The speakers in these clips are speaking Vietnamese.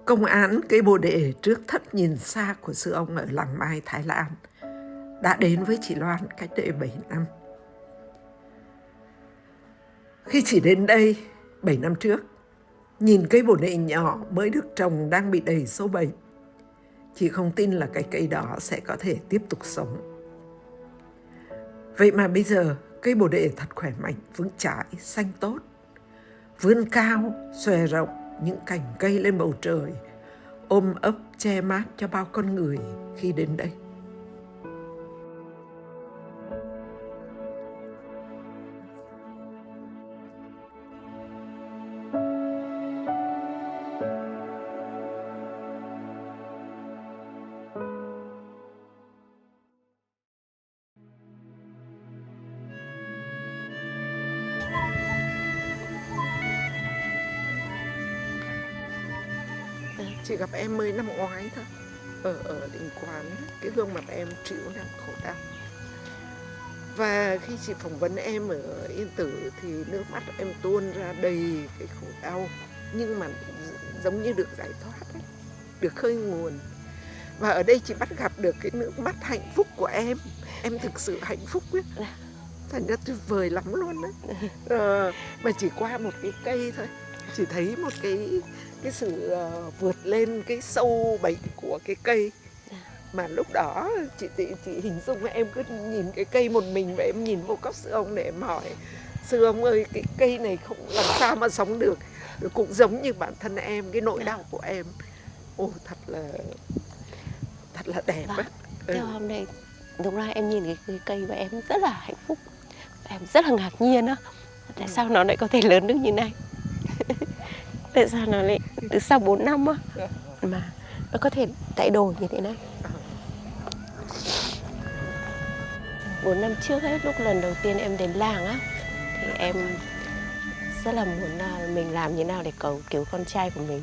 Công án cây bồ đề trước thất nhìn xa của sư ông ở làng Mai, Thái Lan đã đến với chị Loan cách đây 7 năm. Khi chị đến đây 7 năm trước, nhìn cây bồ đề nhỏ mới được trồng đang bị đầy sâu bệnh, chị không tin là cái cây đó sẽ có thể tiếp tục sống. Vậy mà bây giờ cây bồ đề thật khỏe mạnh, vững chãi, xanh tốt, vươn cao, xòe rộng những cành cây lên bầu trời, ôm ấp che mát cho bao con người khi đến đây. Chị gặp em mới năm ngoái thôi, ở Định Quán, cái gương mặt em chịu nặng khổ đau. Và khi chị phỏng vấn em ở Yên Tử thì nước mắt em tuôn ra đầy cái khổ đau, nhưng mà giống như được giải thoát ấy, được khơi nguồn. Và ở đây chị bắt gặp được cái nước mắt hạnh phúc của em thực sự hạnh phúc ấy. Thành ra tuyệt vời lắm luôn đấy. Mà chỉ qua một cái cây thôi, chỉ thấy một cái sự vượt lên cái sâu bệnh của cái cây. Mà lúc đó chị hình dung em cứ nhìn cái cây một mình và em nhìn vô cốc sư ông để em hỏi: sư ông ơi, cái cây này không làm sao mà sống được. Rồi cũng giống như bản thân em, cái nỗi đau của em. Ồ, thật là đẹp ấy. Theo hôm nay đúng ra em nhìn cái cây và em rất là hạnh phúc. Em rất là ngạc nhiên á. Tại sao nó lại có thể lớn được như này? Tại sao nó lại từ sau 4 năm á mà nó có thể thay đổi như thế này? 4 năm trước ấy, lúc lần đầu tiên em đến làng á, thì em rất là muốn là mình làm như nào để cầu cứu con trai của mình.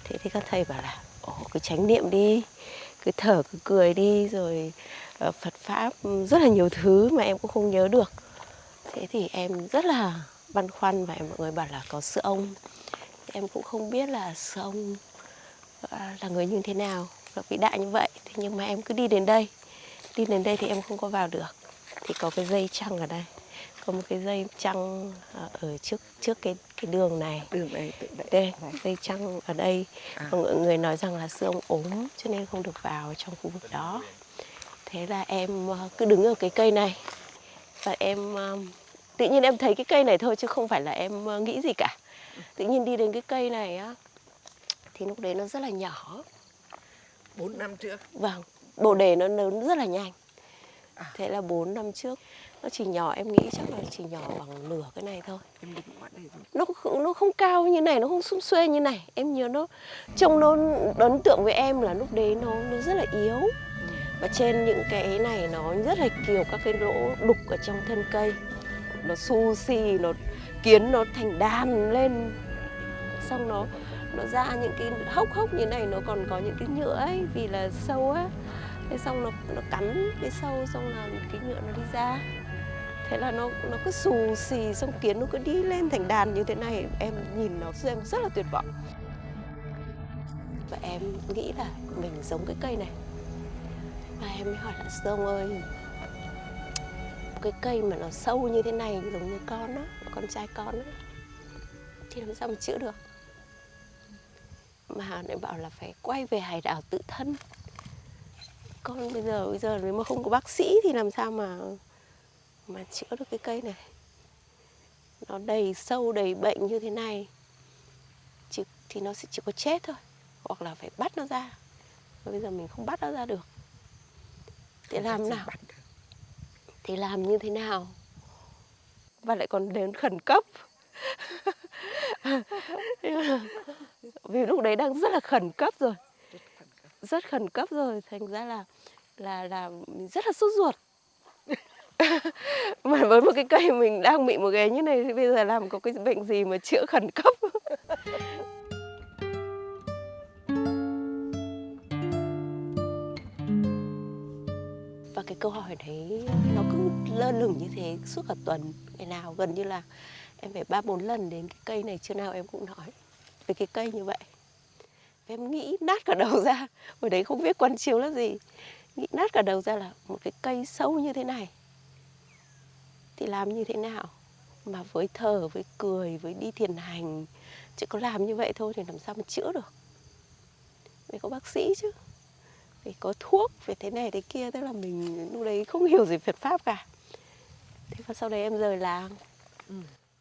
Thế thì các thầy bảo là cứ chánh niệm đi, cứ thở, cứ cười đi, rồi Phật Pháp, rất là nhiều thứ mà em cũng không nhớ được. Thế thì em rất là băn khoăn và mọi người bảo là có sư ông. Em cũng không biết là sư ông là người như thế nào, và vĩ đại như vậy. Thế nhưng mà em cứ đi đến đây thì em không có vào được. Thì có cái dây trăng ở đây, có một cái dây trăng ở trước cái đường này. Đường này đây, dây trăng ở đây. Mọi người nói rằng là sư ông ốm cho nên không được vào trong khu vực đó. Thế là em cứ đứng ở cái cây này và em tự nhiên em thấy cái cây này thôi, chứ không phải là em nghĩ gì cả. Tự nhiên đi đến cái cây này á, thì lúc đấy nó rất là nhỏ. 4 năm trước. Vâng, bồ đề nó lớn rất là nhanh. Thế là 4 năm trước nó chỉ nhỏ, em nghĩ chắc là chỉ nhỏ bằng nửa cái này thôi. Nó không cao như này, nó không sum xuê như này. Em nhớ nó trông nó ấn tượng với em là lúc đấy nó rất là yếu. Và trên những cái này nó rất là kiểu các cái lỗ đục ở trong thân cây. Nó xù xì, nó kiến nó thành đàn lên. Xong nó ra những cái hốc như này, nó còn có những cái nhựa ấy, vì là sâu á. Thế xong nó cắn cái sâu, xong là cái nhựa nó đi ra. Thế là nó cứ xù xì, xong kiến nó cứ đi lên thành đàn như thế này. Em nhìn nó em rất là tuyệt vọng. Và em nghĩ là mình giống cái cây này. Và em mới hỏi là sư ông ơi, cái cây mà nó sâu như thế này, giống như con trai con á, thì làm sao mà chữa được? Mà lại bảo là phải quay về hải đảo tự thân. Con bây giờ nếu mà không có bác sĩ thì làm sao mà chữa được cái cây này? Nó đầy sâu, đầy bệnh như thế này thì nó sẽ chỉ có chết thôi, hoặc là phải bắt nó ra. Và bây giờ mình không bắt nó ra được. Thì làm nào? Thì làm như thế nào? Và lại còn đến khẩn cấp. Vì lúc đấy đang rất là khẩn cấp rồi. Rất khẩn cấp rồi, thành ra là mình rất là sốt ruột. Mà với một cái cây mình đang bị một cái như này thì bây giờ làm có cái bệnh gì mà chữa khẩn cấp. Và cái câu hỏi đấy nó cứ lơ lửng như thế suốt cả tuần. Ngày nào gần như là em phải 3-4 lần đến cái cây này, chưa nào em cũng nói về cái cây như vậy. Em nghĩ nát cả đầu ra, hồi đấy không biết Quan Chiếu là gì, nghĩ nát cả đầu ra là một cái cây sâu như thế này thì làm như thế nào, mà với thở, với cười, với đi thiền hành, chỉ có làm như vậy thôi thì làm sao mà chữa được. Phải có bác sĩ chứ, phải có thuốc, phải thế này thế kia. Tức là mình lúc đấy không hiểu gì Phật Pháp cả. Thế và sau đấy em rời làng.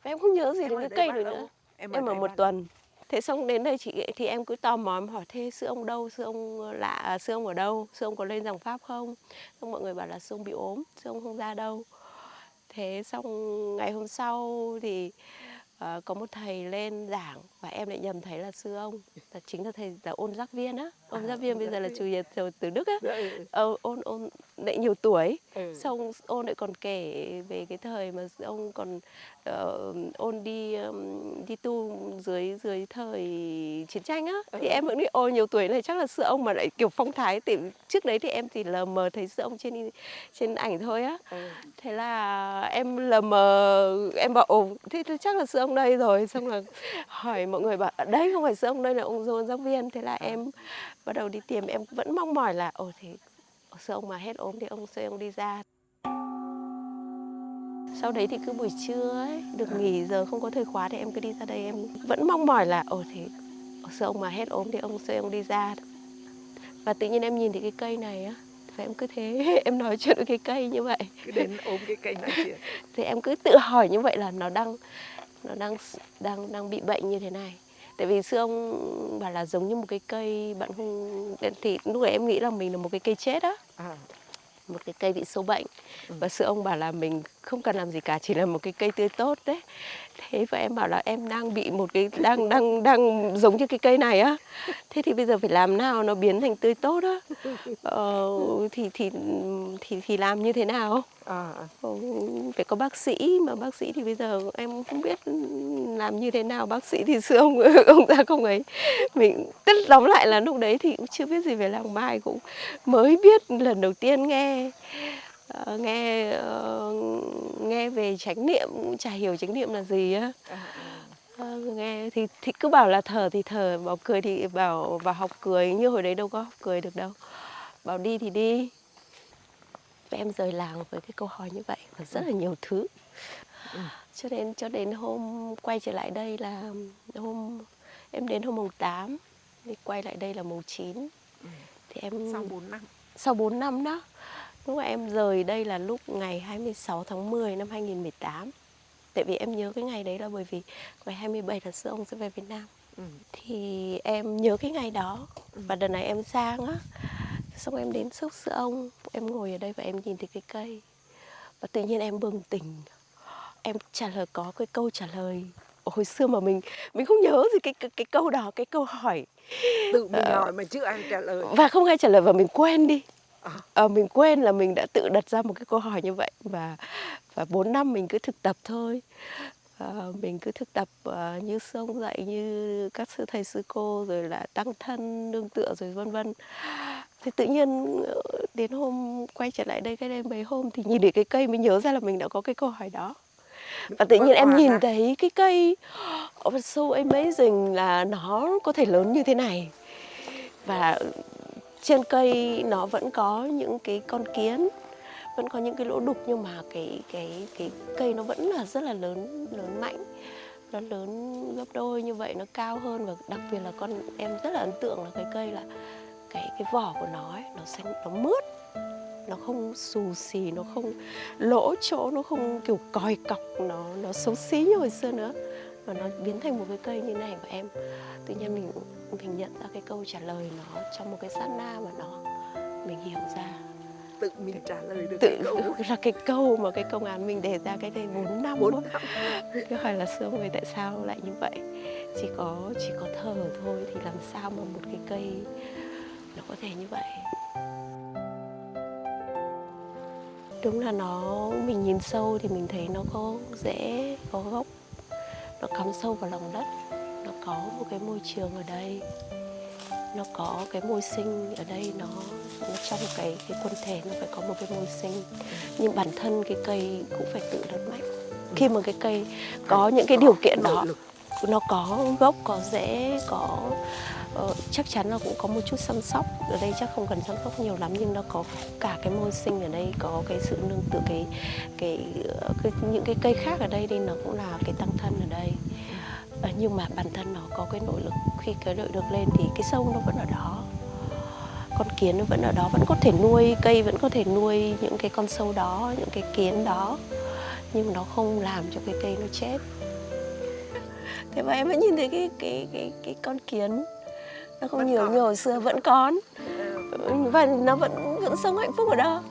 Và em không nhớ gì đến cái cây này nữa. Em ở một tuần. Thế xong đến đây thì em cứ tò mò, em hỏi thế sư ông đâu, sư ông lạ, sư ông ở đâu, sư ông có lên giảng Pháp không? Xong mọi người bảo là sư ông bị ốm, sư ông không ra đâu. Thế xong ngày hôm sau thì có một thầy lên giảng và em lại nhầm thấy là sư ông, là chính là thầy là Ôn Giác Viên á. Ôn Giác Viên bây giờ là chủ nhiệm từ Đức á. Ôn lại nhiều tuổi. Xong Ôn lại còn kể về cái thời mà ông còn Ôn đi tu dưới thời chiến tranh á. Thì em vẫn nghĩ ôi nhiều tuổi này chắc là sư ông mà lại kiểu phong thái. Thì trước đấy thì em chỉ lờ mờ thấy sư ông trên ảnh thôi á. Thế là em lờ mờ, em bảo ồ thế chắc là sư ông đây rồi. Xong là hỏi mọi người bảo đấy không phải sư ông đây là ông Ôn Giác Viên. Thế là em bắt đầu đi tìm, em vẫn mong mỏi là ồ thì sư ông mà hết ốm thì sư ông đi ra. Sau đấy thì cứ buổi trưa ấy, được nghỉ giờ không có thời khóa thì em cứ đi ra đây, em vẫn mong mỏi là ồ thì sư ông mà hết ốm thì sư ông đi ra. Và tự nhiên em nhìn thấy cái cây này á, và em cứ thế em nói chuyện với cái cây như vậy. Cứ đến ôm cái cây nói chuyện. Thì em cứ tự hỏi như vậy là nó đang bị bệnh như thế này. Tại vì sư ông bảo là giống như một cái cây bạn không, thì lúc đấy em nghĩ là mình là một cái cây chết á. Một cái cây bị sâu bệnh. Và sư ông bảo là mình không cần làm gì cả, chỉ là một cái cây tươi tốt đấy. Thế và em bảo là em đang bị một cái đang giống như cái cây này á. Thế thì bây giờ phải làm nào nó biến thành tươi tốt á. Thì làm như thế nào? Phải có bác sĩ, mà bác sĩ thì bây giờ em không biết làm như thế nào. Bác sĩ thì sư ông ra không ấy. Mình tất đóng lại là lúc đấy thì cũng chưa biết gì về làng Mai, cũng mới biết lần đầu tiên nghe về chánh niệm, cũng chả hiểu chánh niệm là gì á. Nghe thì cứ bảo là thở thì thở, bảo cười thì bảo học cười, như hồi đấy đâu có học cười được đâu, bảo đi thì đi. Và em rời làng với cái câu hỏi như vậy và rất là nhiều thứ. Cho đến hôm quay trở lại đây là em đến hôm mùng 8, thì quay lại đây là mùng 9. Thì em sau 4 năm đó. Lúc mà em rời đây là lúc ngày 26 tháng 10 năm 2018. Tại vì em nhớ cái ngày đấy là bởi vì ngày 27 là sư ông sẽ về Việt Nam. Thì em nhớ cái ngày đó. Và đợt này em sang á, xong em đến sốc sư ông, em ngồi ở đây và em nhìn thấy cái cây. Và tự nhiên em bừng tỉnh. Em trả lời, có cái câu trả lời hồi xưa mà mình không nhớ gì cái câu đó, cái câu hỏi. Tự mình hỏi mà chưa ai trả lời. Và không ai trả lời và mình quên đi. Mình quên là mình đã tự đặt ra một cái câu hỏi như vậy. Và 4 năm mình cứ thực tập thôi. Mình cứ thực tập như sư ông dạy, như các sư thầy sư cô, rồi là tăng thân, nương tựa, rồi vân vân. Thì tự nhiên đến hôm quay trở lại đây, cái đêm mấy hôm thì nhìn thấy cái cây mới nhớ ra là mình đã có cái câu hỏi đó. Và tự nhiên em nhìn thấy cái cây so amazing là nó có thể lớn như thế này. Và trên cây nó vẫn có những cái con kiến, vẫn có những cái lỗ đục, nhưng mà cái cây nó vẫn là rất là lớn mạnh. Nó lớn gấp đôi như vậy, nó cao hơn. Và đặc biệt là em rất là ấn tượng là cái cây là cái vỏ của nó ấy, nó xanh, nó mướt, nó không xù xì, nó không lỗ chỗ, nó không kiểu còi cọc, nó xấu xí như hồi xưa nữa, mà nó biến thành một cái cây như này. Và em tự nhiên mình nhận ra cái câu trả lời nó trong một cái sát na mà mình hiểu ra. Tự mình trả lời được cái câu là cái câu mà cái công án mình đề ra cái đây 4 năm. Cái hỏi là sư ông ơi tại sao lại như vậy, chỉ có thở thôi thì làm sao mà một cái cây nó có thể như vậy. Đúng là mình nhìn sâu thì mình thấy nó có rễ, có gốc, nó cắm sâu vào lòng đất, nó có một cái môi trường ở đây, nó có cái môi sinh ở đây, nó trong cái quần thể nó phải có một cái môi sinh. Nhưng bản thân cái cây cũng phải tự lớn mạnh. Khi mà cái cây có những cái điều kiện đó, nó có gốc, có rễ, có chắc chắn là cũng có một chút chăm sóc. Ở đây chắc không cần chăm sóc nhiều lắm, nhưng nó có cả cái môi sinh ở đây, có cái sự nương tựa, những cái cây khác ở đây thì nó cũng là cái tăng thân ở đây. Nhưng mà bản thân nó có cái nội lực, khi cái nội lực lên thì cái sâu nó vẫn ở đó, con kiến nó vẫn ở đó, vẫn có thể nuôi cây, vẫn có thể nuôi những cái con sâu đó, những cái kiến đó, nhưng nó không làm cho cái cây nó chết. Thế mà em vẫn nhìn thấy cái con kiến nó không nhiều như hồi xưa, vẫn còn, và nó vẫn sống hạnh phúc ở đó.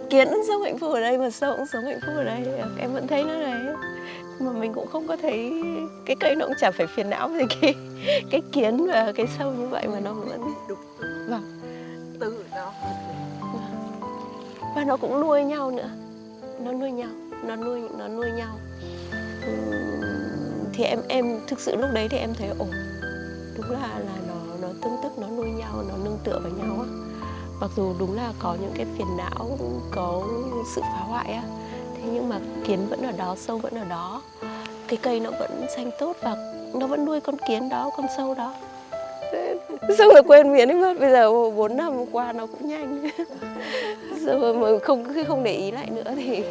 Kiến cũng sống hạnh phúc ở đây, mà sâu cũng sống hạnh phúc ở đây, em vẫn thấy nó đấy. Mà mình cũng không có thấy cái cây nó cũng chả phải phiền não về cái kiến và cái sâu như vậy, mà nó vẫn vâng tự nó và nó cũng nuôi nhau nữa, nó nuôi nhau. Thì em thực sự lúc đấy thì em thấy đúng là nó tương tức, nó nuôi nhau, nó nương tựa vào nhau á. Mặc dù đúng là có những cái phiền não, có sự phá hoại á, thế nhưng mà kiến vẫn ở đó, sâu vẫn ở đó, cái cây nó vẫn xanh tốt và nó vẫn nuôi con kiến đó, con sâu đó. Xong rồi quên miến đi mất, bây giờ 4 năm qua nó cũng nhanh. Rồi mà không để ý lại nữa thì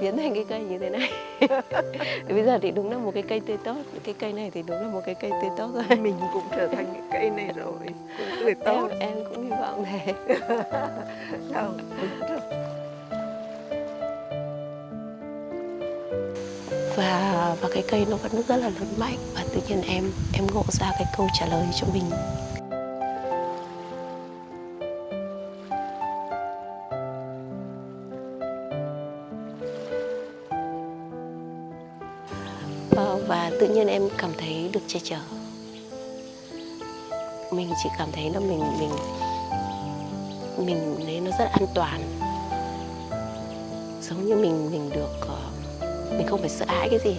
biến thành cái cây như thế này. Thì bây giờ thì đúng là một cái cây tươi tốt, cái cây này thì đúng là một cái cây tươi tốt rồi. mình cũng trở thành cái cây này rồi, cũng tươi tốt. Em cũng hy vọng thế. Đâu, đúng rồi. Và cái cây nó vẫn rất là lớn mạnh, và tự nhiên em ngộ ra cái câu trả lời cho mình. Và tự nhiên em cảm thấy được che chở. Mình chỉ cảm thấy là mình thấy nó rất an toàn, giống như mình được, mình không phải sợ hãi cái gì.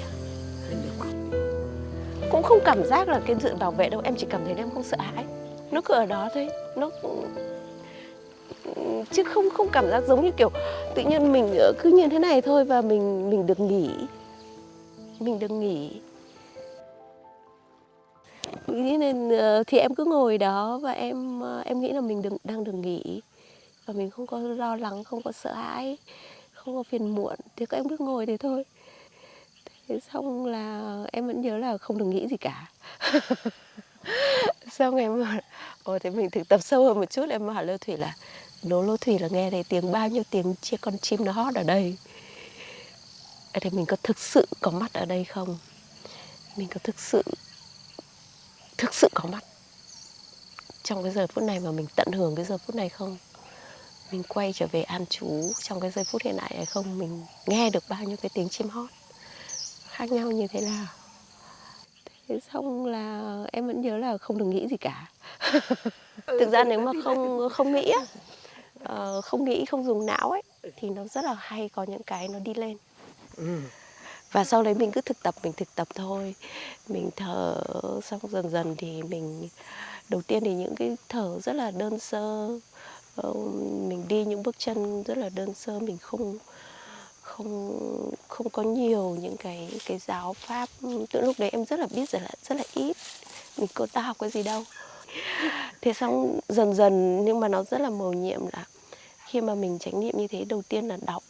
Cũng không cảm giác là cái sự bảo vệ đâu, em chỉ cảm thấy em không sợ hãi, nó cứ ở đó thôi, nó chứ không cảm giác giống như kiểu tự nhiên mình cứ như thế này thôi, và mình được nghỉ, nên thì em cứ ngồi đó và em nghĩ là mình đang được nghỉ, và mình không có lo lắng, không có sợ hãi, không có phiền muộn, thì các em cứ ngồi thế thôi. Thế xong là em vẫn nhớ là không được nghĩ gì cả. Xong em bảo, thế mình thực tập sâu hơn một chút, em hỏi Lô Thủy là Lô Thủy là nghe thấy tiếng bao nhiêu tiếng con chim nó hót ở đây, thì mình có thực sự có mặt ở đây không? Mình có thực sự có mặt trong cái giờ phút này mà mình tận hưởng cái giờ phút này không? Mình quay trở về an trú trong cái giây phút hiện tại này không? Mình nghe được bao nhiêu cái tiếng chim hót khác nhau như thế nào? Thế xong là em vẫn nhớ là không được nghĩ gì cả. Thực ra nếu mà không nghĩ á, không nghĩ, không dùng não ấy, thì nó rất là hay có những cái nó đi lên. Và sau đấy mình cứ thực tập thôi. Mình thở, xong dần dần thì mình, đầu tiên thì những cái thở rất là đơn sơ, mình đi những bước chân rất là đơn sơ, mình không có nhiều những cái giáo pháp. Từ lúc đấy em rất là biết rất là ít, mình có ta học cái gì đâu. Thế xong dần dần, nhưng mà nó rất là mầu nhiệm, là khi mà mình chánh niệm như thế, đầu tiên là đọc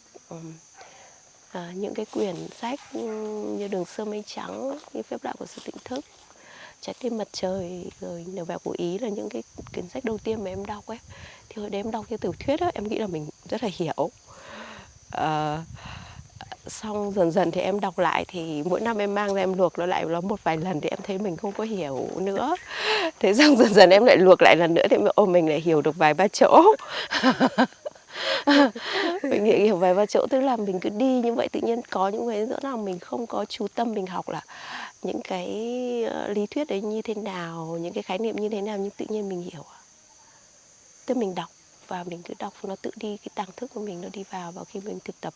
những cái quyển sách như Đường Xưa Mây Trắng, như Phép Lạ của Sự Tỉnh Thức, Trái Tim Mặt Trời, rồi Nẻo Vẹo của Ý, là những cái quyển sách đầu tiên mà em đọc ấy. Thì hồi đấy em đọc như tiểu thuyết á, em nghĩ là mình rất là hiểu. Xong dần dần thì em đọc lại, thì mỗi năm em mang ra em luộc nó lại một vài lần, thì em thấy mình không có hiểu nữa. Thế xong dần dần em lại luộc lại lần nữa, thì mình lại hiểu được vài ba chỗ. Mình hiểu vài ba chỗ, tức là mình cứ đi như vậy, tự nhiên có những cái chỗ nào mình không có chú tâm mình học là những cái lý thuyết đấy như thế nào, những cái khái niệm như thế nào, nhưng tự nhiên mình hiểu. Tức mình đọc và mình cứ đọc, nó tự đi, cái tàng thức của mình nó đi vào. Và khi mình thực tập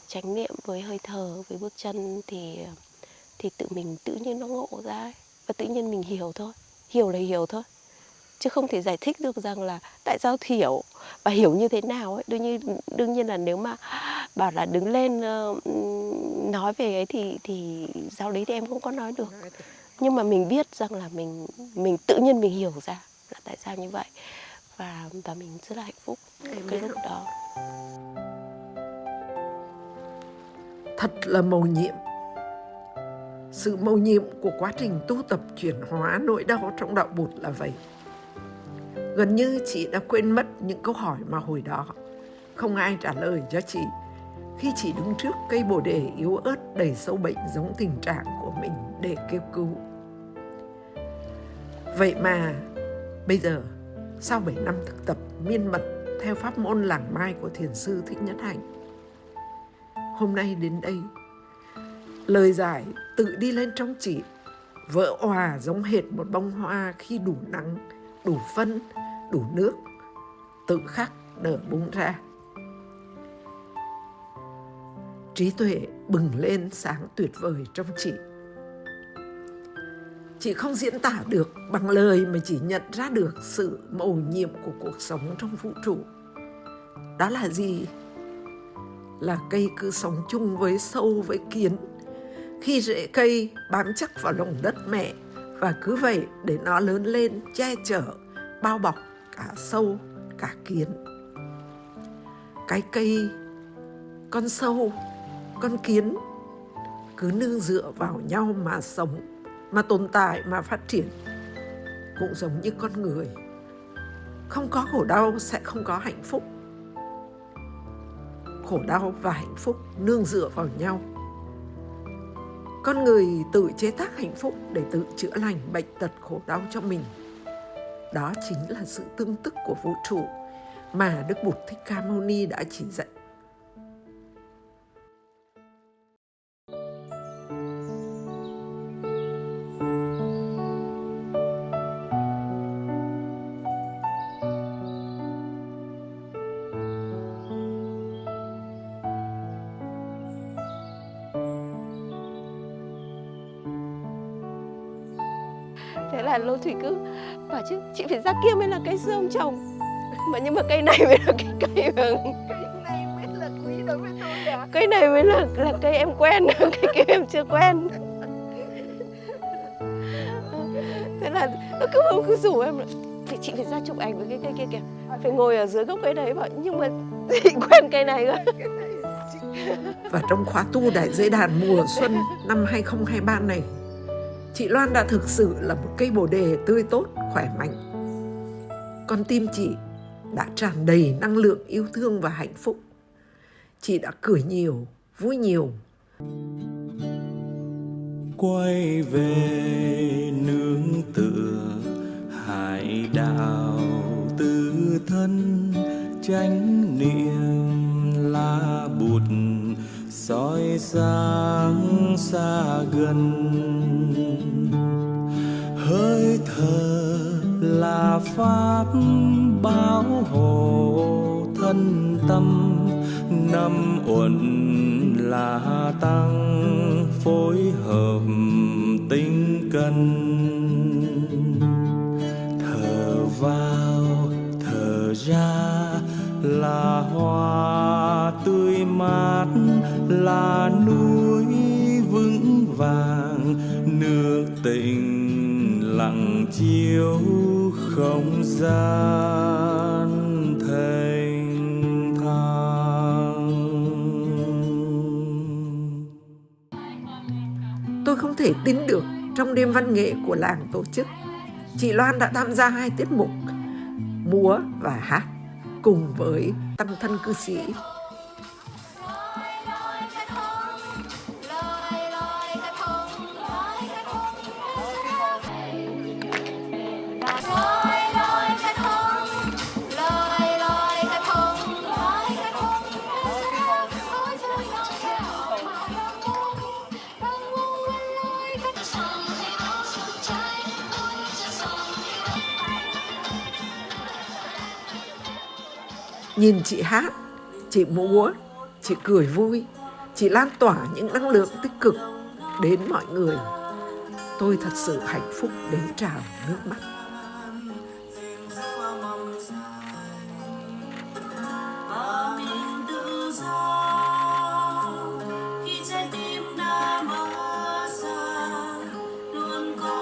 chánh niệm với hơi thở, với bước chân, thì tự mình tự nhiên nó ngộ ra ấy. Và tự nhiên mình hiểu thôi, hiểu là hiểu thôi, chứ không thể giải thích được rằng là tại sao hiểu và hiểu như thế nào ấy. Đương nhiên là nếu mà bảo là đứng lên nói về ấy thì sau đấy thì em không có nói được. Nhưng mà mình biết rằng là mình tự nhiên mình hiểu ra là tại sao như vậy, và mình rất là hạnh phúc cái lúc đó. Thật là mầu nhiệm. Sự mầu nhiệm của quá trình tu tập chuyển hóa nỗi đau trong đạo Bụt là vậy. Gần như chị đã quên mất những câu hỏi mà hồi đó không ai trả lời cho chị khi chị đứng trước cây bồ đề yếu ớt đầy sâu bệnh giống tình trạng của mình để kêu cứu. Vậy mà bây giờ, sau 7 năm thực tập miên mật theo pháp môn làng mai của Thiền sư Thích Nhất Hạnh, hôm nay đến đây, lời giải tự đi lên trong chị, vỡ òa giống hệt một bông hoa khi đủ nắng, đủ phân, đủ nước, tự khắc nở bung ra. Trí tuệ bừng lên sáng tuyệt vời trong chị. Chị không diễn tả được bằng lời mà chỉ nhận ra được sự mầu nhiệm của cuộc sống trong vũ trụ. Đó là gì? Là cây cứ sống chung với sâu với kiến. Khi rễ cây bám chắc vào lòng đất mẹ và cứ vậy để nó lớn lên che chở, bao bọc cả sâu, cả kiến. Cái cây, con sâu, con kiến cứ nương dựa vào nhau mà sống, mà tồn tại, mà phát triển. Cũng giống như con người, không có khổ đau sẽ không có hạnh phúc. Khổ đau và hạnh phúc nương dựa vào nhau. Con người tự chế tác hạnh phúc để tự chữa lành bệnh tật khổ đau cho mình. Đó chính là sự tương tức của vũ trụ mà Đức Bụt Thích Ca Mâu Ni đã chỉ dạy. Thế là Lô Thủy cứ bảo chứ chị phải ra kia mới là cây xưa ông chồng, nhưng mà cây này mới là cái cây mà Cây này mới là quý đối với tôi à? cây này mới là cây em quen, cây kia em chưa quen. Thế là nó cứ rủ em thì chị phải ra chụp ảnh với cái cây kia kìa, phải ngồi ở dưới gốc cây đấy, bảo nhưng mà chị quen cây này cơ. Và trong khóa tu Đại Giới Đàn mùa xuân năm 2023 này, chị Loan đã thực sự là một cây bồ đề tươi tốt, khỏe mạnh. Con tim chị đã tràn đầy năng lượng yêu thương và hạnh phúc. Chị đã cười nhiều, vui nhiều. Quay về nương tựa hải đảo tự thân, chánh niệm là Bụt soi sáng xa gần. Hơi thở là pháp bảo hộ thân tâm, năm uẩn là tăng phối hợp tinh cần. Thở vào thở ra là hoa tươi mát, là núi vững vàng, nước tình lặng chiếu không gian thanh thang. Tôi không thể tin được trong đêm văn nghệ của làng tổ chức, chị Loan đã tham gia 2 tiết mục múa và hát cùng với tăng thân cư sĩ. Nhìn chị hát, chị múa, chị cười vui, chị lan tỏa những năng lượng tích cực đến mọi người. Tôi thật sự hạnh phúc đến trào nước mắt. Khi trái tim đã mở ra, luôn có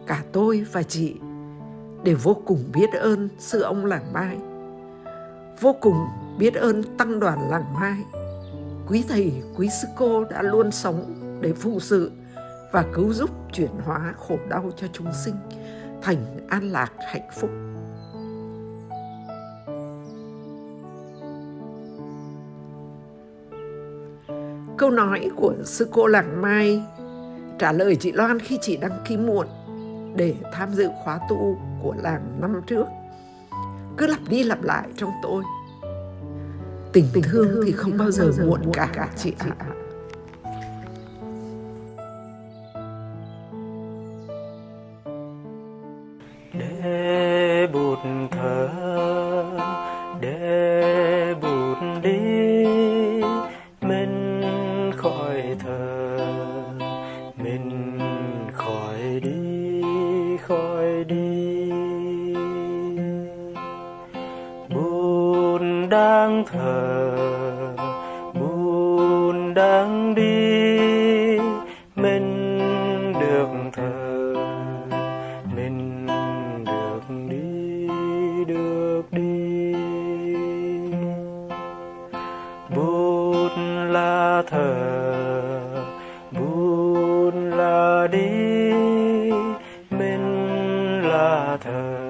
Cả tôi và chị đều vô cùng biết ơn sư ông làng Mai, vô cùng biết ơn tăng đoàn làng Mai. Quý thầy, quý sư cô đã luôn sống để phụng sự và cứu giúp chuyển hóa khổ đau cho chúng sinh thành an lạc hạnh phúc. Câu nói của sư cô làng Mai trả lời chị Loan khi chị đăng ký muộn để tham dự khóa tu của làng năm trước cứ lặp đi lặp lại trong tôi. Tình thương thì không bao giờ muộn cả chị ạ. Để bụt thở, để bụt đi, mình khỏi thở, mình khỏi đi, khỏi đi. Bụt đang thở, bụt đang đi, mình được thở, mình được đi, được đi. Bụt là thở, bụt là đi, mình là thở,